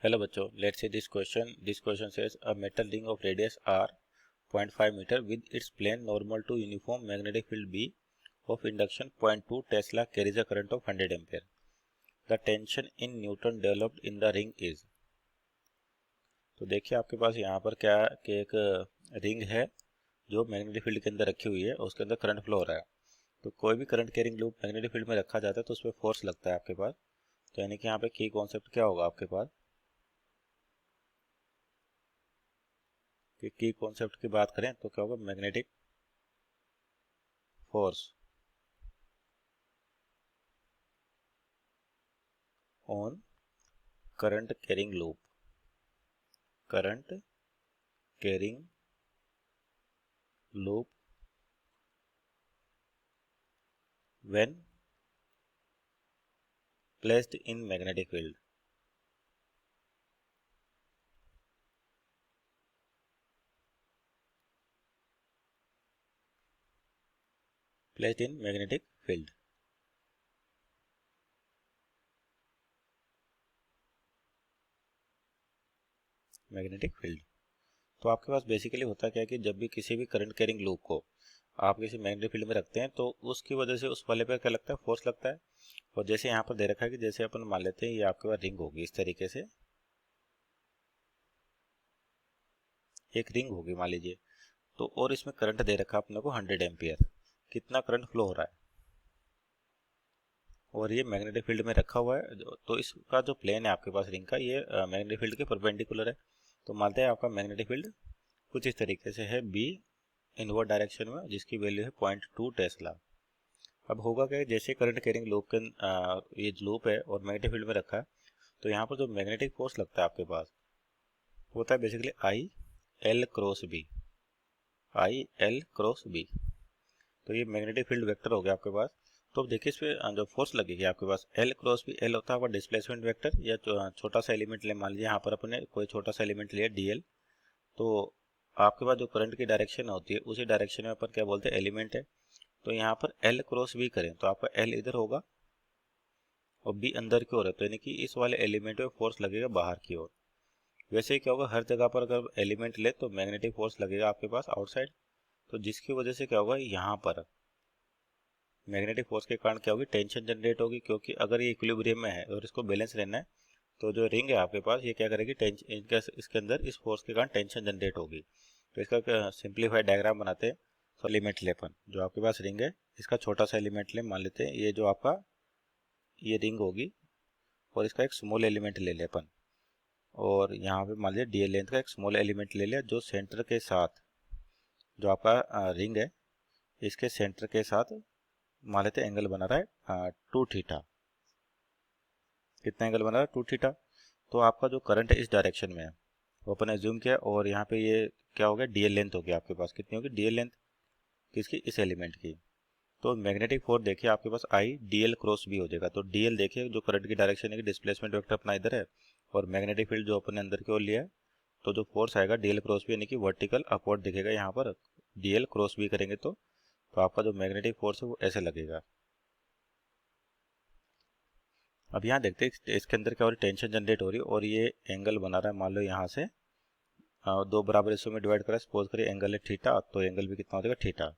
Hello बच्चों, let's see this question. This question says a metal ring of radius r 0.5 meter with its plane normal to uniform magnetic field B of induction 0.2 Tesla carries a current of 100 ampere. The tension in Newton developed in the ring is. तो देखिए आपके पास यहाँ पर क्या कि एक ring है जो मैग्नेटिक फील्ड के अंदर रखी हुई है और उसके अंदर करंट फ्लो हो रहा है। तो कोई भी current carrying loop magnetic field में रखा जाता है तो उस पर फोर्स लगता है आपके पास। तो यानी कि यहाँ पे की कॉन्सेप्ट क्या होगा आपके पास कि की कॉन्सेप्ट की बात करें तो क्या होगा, magnetic force on current carrying loop, current carrying loop when placed in magnetic field. Placed in magnetic field. Magnetic field. तो आपके पास बेसिकली होता क्या है कि जब भी किसी भी करंट कैरिंग लूप को आप किसी मैग्नेटिक फील्ड में रखते हैं तो उसकी वजह से उस वाले पर क्या लगता है, फोर्स लगता है। और जैसे यहाँ पर दे रखा है कि जैसे अपन मान लेते हैं ये आपके पास रिंग होगी, इस तरीके से एक रिंग होगी मान लीजिए। तो और इसमें करंट दे रखा है अपने को 100 एम्पियर, कितना करंट फ्लो हो रहा है और ये मैग्नेटिक फील्ड में रखा हुआ है। तो इसका जो प्लेन है आपके पास रिंग का, ये मैग्नेटिक फील्ड के परपेंडिकुलर है। तो मानते हैं आपका मैग्नेटिक फील्ड कुछ इस तरीके से है बी इनवर्ड डायरेक्शन में, जिसकी वैल्यू है 0.2 टेस्ला। अब होगा क्या, जैसे करंट कैरिंग लूप के ये लूप है और मैग्नेटिक फील्ड में रखा है तो यहाँ पर जो मैग्नेटिक फोर्स लगता है आपके पास होता है basically I L cross B, I L cross B. तो ये मैग्नेटिक फील्ड वेक्टर हो गया आपके पास। तो अब देखिए इस पे जो फोर्स लगेगी आपके पास एल क्रॉस बी, एल होता है आपका डिस्प्लेसमेंट वेक्टर या छोटा सा एलिमेंट ले, मान लीजिए यहाँ पर अपने कोई छोटा सा एलिमेंट लिया डी एल। तो आपके पास जो करंट की डायरेक्शन होती है उसी डायरेक्शन में अपन क्या बोलते हैं, एलिमेंट है। तो यहाँ पर एल क्रॉस बी करें तो आपका एल इधर होगा और बी अंदर की ओर है, तो यानी कि इस वाले एलिमेंट में फोर्स लगेगा बाहर की ओर। वैसे ही क्या होगा, हर जगह पर अगर एलिमेंट ले तो मैग्नेटिक फोर्स लगेगा आपके पास आउटसाइड। तो जिसकी वजह से क्या होगा, यहाँ पर मैग्नेटिक फोर्स के कारण क्या होगी, टेंशन जनरेट होगी। क्योंकि अगर ये इक्विलिब्रियम में है और इसको बैलेंस रहना है तो जो रिंग है आपके पास ये क्या करेगी, टेंशन इसके अंदर इस फोर्स के कारण टेंशन जनरेट होगी। तो इसका सिंप्लीफाइड डायग्राम बनाते हैं। तो एलिमेंट ले अपन, जो आपके पास रिंग है इसका छोटा सा एलिमेंट ले, मान लेते हैं ये जो आपका ये रिंग होगी और इसका एक स्मॉल एलिमेंट ले ले अपन। और यहाँ पे मान लीजिए डी लेंथ का एक स्मॉल एलिमेंट ले लिया जो सेंटर के साथ, जो आपका रिंग है इसके सेंटर के साथ मान लेते एंगल बना रहा है 2 थीटा। कितना एंगल बना रहा है, 2 थीटा। तो आपका जो करंट है इस डायरेक्शन में है वो अपन एज्यूम किया और यहाँ पे ये क्या हो गया, डीएल लेंथ हो गया आपके पास। कितनी होगी डीएल लेंथ किसकी, इस एलिमेंट की। तो मैग्नेटिक फोर्स देखिए आपके पास आई डीएल क्रॉस बी हो जाएगा। तो डीएल देखिए जो करंट की डायरेक्शन है कि डिस्प्लेसमेंट वेक्टर अपना इधर है और मैग्नेटिक फील्ड जो अपन ने अंदर की ओर लिया है। तो जो फोर्स आएगा डीएल क्रॉस बी यानी कि वर्टिकल अपवर्ड दिखेगा यहाँ पर, डीएल क्रॉस बी करेंगे तो आपका जो मैग्नेटिक फोर्स है वो ऐसे लगेगा। अब यहाँ देखते हैं इसके अंदर क्या हो रही है, टेंशन जनरेट हो रही है और ये एंगल बना रहा है। मान लो यहाँ से दो बराबर हिस्सों में डिवाइड करा, सपोज करिए एंगल है थीटा, तो एंगल भी कितना हो जाएगा थीटा।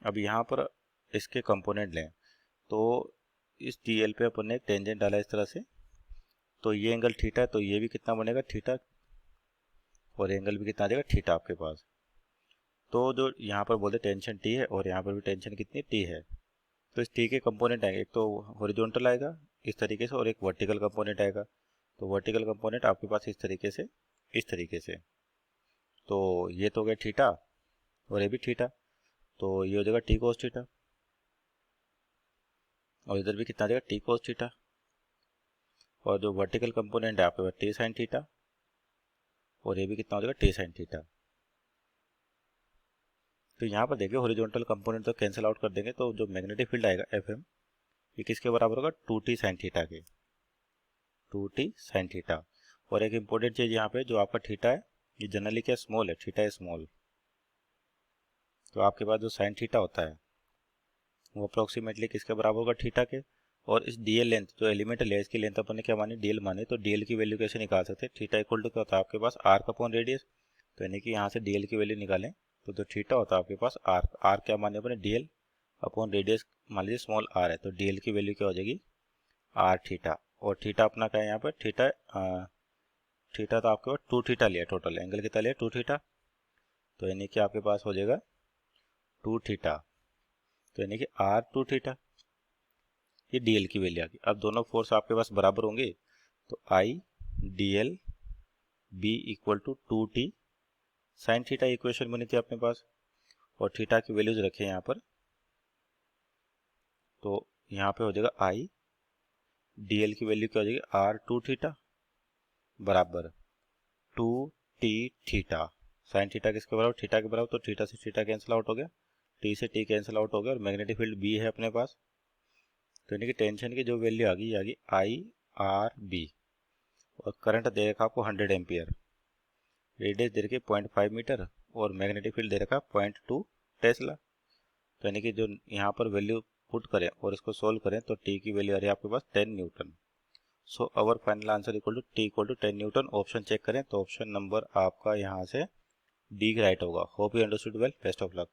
अब यहाँ पर इसके कंपोनेंट लें तो इस डी एल पे अपन ने एक टेंजेंट डाला इस तरह से, तो ये एंगल थीटा है तो ये भी कितना बनेगा थीटा और एंगल भी कितना आ जाएगा थीटा आपके पास। तो जो यहाँ पर बोलते टेंशन टी है और यहाँ पर भी टेंशन कितनी टी है। तो इस टी के कंपोनेंट आएंगे, एक तो हॉरिजॉन्टल आएगा इस तरीके से और एक वर्टिकल कंपोनेंट आएगा। तो वर्टिकल कंपोनेंट आपके पास इस तरीके से, इस तरीके से। तो ये तो हो गया थीटा और ये भी थीटा, तो ये हो जाएगा टी कोस थीटा और इधर भी कितना आ जाएगा टी कोस थीटा। और जो वर्टिकल कंपोनेंट है आपके पास टी साइन थीटा और ये भी कितना हो जाएगा टी साइन थीटा। तो यहाँ पर देखिए हॉरिजॉन्टल कंपोनेंट तो कैंसिल आउट कर देंगे, तो जो मैग्नेटिक फील्ड आएगा एफ एम ये किसके बराबर होगा, 2t साइन थीटा के, 2t साइन थीटा। और एक इंपॉर्टेंट चीज यहाँ पे, जो आपका थीटा है ये जनरली क्या स्मॉल है, थीटा है स्मॉल। तो आपके पास जो साइन थीटा होता है वो अप्रोक्सीमेटली किसके बराबर होगा, थीटा के। और इस डीएल लेंथ जो एलिमेंट है इसकी लेंथ अपन ने क्या मानी, डीएल मानी। तो डीएल की वैल्यू कैसे निकाल सकते हैं, थीटा इक्वल टू क्या होता है आपके पास, आर्क अपॉन रेडियस। तो यानी कि यहाँ से डीएल की वैल्यू निकालें तो जो थीटा होता है आपके पास आर्क, आर्क क्या माने अपने, डीएल अपॉन रेडियस मान लीजिए स्मॉल आर है, तो डीएल की वैल्यू क्या हो जाएगी, आर थीटा। और थीटा अपना क्या है यहाँ पर, थीटा थीटा तो आपके पास 2 थीटा लिया, टोटल एंगल कितना लिया 2 थीटा। तो यानी कि आपके पास हो जाएगा 2 थीटा, तो यानी कि आर 2 थीटा, ये डीएल की वैल्यू आ गई। अब दोनों फोर्स आपके पास बराबर होंगे तो I d l b equal to 2t sine theta equation बनी थी अपने पास, और थीटा की वैल्यूज रखे यहाँ पर। तो यहाँ पे हो जाएगा आई डीएल की वैल्यू क्या हो जाएगी, आर 2 थीटा बराबर 2t थीटा। साइन थीटा किसके बराबर, थीटा के बराबर, तो थीटा से थीटा कैंसिल आउट हो गया, टी से टी कैंसिल आउट हो गया, और मैग्नेटिक फील्ड बी है अपने पास। तो यानी कि टेंशन की जो वैल्यू आ गई आई आर बी, और करंट दे रखा आपको 100 एम्पियर, रेडियस दे रखी 0.5 मीटर, और मैग्नेटिक फील्ड दे रखा 0.2 टेस्ला। तो यानी कि जो यहाँ पर वैल्यू पुट करें और इसको सोल्व करें तो टी की वैल्यू आ रही है आपके पास 10 newton. So our final answer equal to t equal to 10 newton. Option check करें तो ऑप्शन नंबर आपका यहाँ से डी राइट होगा। Hope you understood well, best of luck.